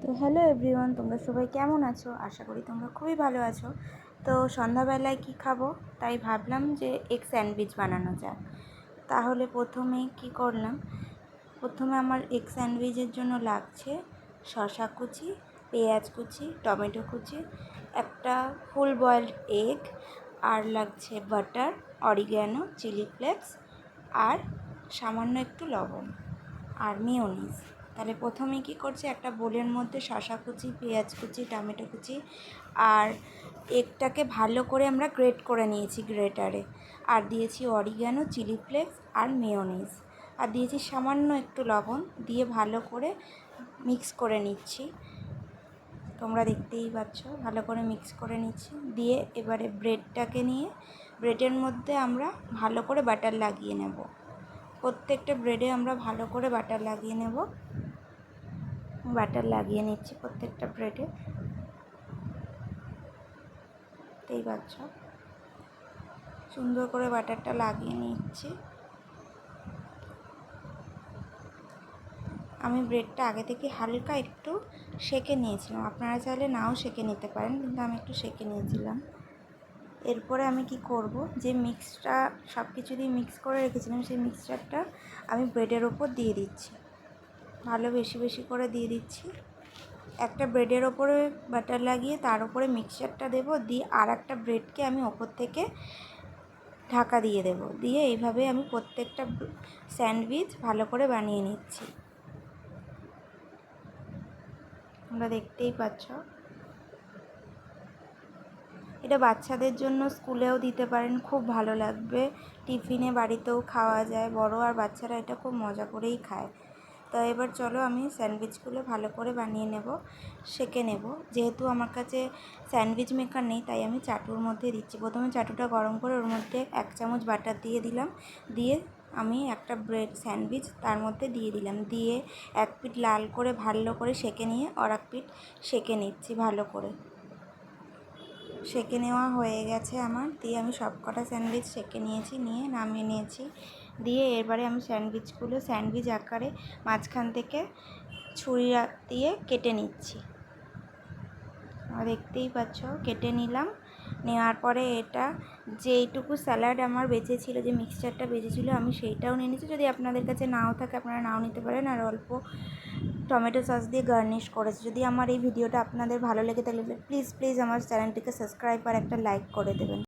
তো hello everyone, তোমরা সবাই কেমন আছো? আশা করি তোমরা খুবই ভালো আছো। তো সন্ধ্যাবেলায় কি খাবো তাই ভাবলাম যে এগ স্যান্ডউইচ বানানো যাক। তাহলে প্রথমে কি করলাম, প্রথমে আমার এগ স্যান্ডউইচের জন্য লাগছে শসা কুচি, পেঁয়াজ কুচি, টমেটো কুচি, একটা ফুল বয়েলড এগ, আর লাগছে বাটার, অরিগ্যানো, চিলি ফ্লেক্স, আর সামান্য একটু লবণ আর মেয়োনিজ। তাহলে প্রথমে কি করছি, একটা বোলের মধ্যে শসা কুচি, পেঁয়াজ কুচি, টমেটো কুচি আর এগটাকে ভালো করে আমরা গ্রেট করে নিয়েছি গ্রেটারে, আর দিয়েছি অরিগ্যানো, চিলি ফ্লেক্স আর মেয়োনিজ, আর দিয়েছি সামান্য একটু লবণ, দিয়ে ভালো করে মিক্স করে নিচ্ছি। তোমরা দেখতেই পাচ্ছ ভালো করে মিক্স করে নিচ্ছি। দিয়ে এবারে ব্রেডটাকে নিয়ে ব্রেডের মধ্যে আমরা ভালো করে বাটার লাগিয়ে নেব। প্রত্যেকটা ব্রেডে আমরা ভালো করে বাটার লাগিয়ে নেব। বাটার লাগিয়ে নিচ্ছি প্রত্যেকটা ব্রেডে, দেখতেই পাচ্ছ সুন্দর করে বাটারটা লাগিয়ে নিচ্ছি। আমি ব্রেডটা আগে থেকে হালকা একটু সেঁকে নিয়েছিলাম, আপনারা চাইলে নাও সেঁকে নিতে পারেন, কিন্তু আমি একটু সেঁকে নিয়েছিলাম। এরপরে আমি কি করব, যে মিক্সটা সব কিছু দিয়ে মিক্স করে রেখেছিলাম সেই মিক্সচারটা আমি ব্রেডের ওপর দিয়ে দিচ্ছি, ভালো বেশি বেশি করে দিয়ে দিচ্ছি। একটা ব্রেডের ওপরে বাটার লাগিয়ে তার উপরে মিক্সচারটা দেবো, দিয়ে আর একটা ব্রেডকে আমি ওপর থেকে ঢাকা দিয়ে দেবো, দিয়ে এইভাবে আমি প্রত্যেকটা স্যান্ডউইচ ভালো করে বানিয়ে নিচ্ছি। তোমরা দেখতেই পাচ্ছ, এটা বাচ্চাদের জন্য স্কুলেও দিতে পারেন, খুব ভালো লাগবে। টিফিনে বাড়িতেও খাওয়া যায়, বড় আর বাচ্চারা এটা খুব মজা করেই খায়। তো এবার চলো আমি স্যান্ডউইচগুলো ভালো করে বানিয়ে নেব, সেঁকে নেব। যেহেতু আমার কাছে স্যান্ডউইচ মেকার নেই তাই আমি চাটুর মধ্যে দিচ্ছি। প্রথমে চাটুটা গরম করে ওর মধ্যে 1 চামচ বাটার দিয়ে দিলাম, দিয়ে আমি একটা ব্রেড স্যান্ডউইচ তার মধ্যে দিয়ে দিলাম, দিয়ে এক পিঠ লাল করে ভালো করে সেঁকে নিয়ে আর এক পিঠ সেঁকে নিচ্ছি ভালো করে। সেঁকে নেওয়া হয়ে গেছে আমার, দিয়ে আমি সব কটা স্যান্ডউইচ সেঁকে নিয়েছি, নিয়ে নামিয়ে নিয়েছি। দিয়ে এবারে আমি স্যান্ডউইচগুলো স্যান্ডউইচ আকারে মাঝখান থেকে ছুরি দিয়ে কেটে নিচ্ছি। দেখতেই পাচ্ছ কেটে নিলাম। নেওয়ার পরে এটা যেইটুকু স্যালাড আমার বেঁচেছিল, যে মিক্সচারটা বেঁচেছিল আমি সেইটাও নিয়ে নিচ্ছি। যদি আপনাদের কাছে নাও থাকে আপনারা নাও নিতে পারেন, আর অল্প টমেটো সস দিয়ে গার্নিশ করেছি। যদি আমার এই ভিডিওটা আপনাদের ভালো লেগে থাকলে প্লিজ আমার চ্যানেলটিকে সাবস্ক্রাইব আর একটা লাইক করে দেবেন।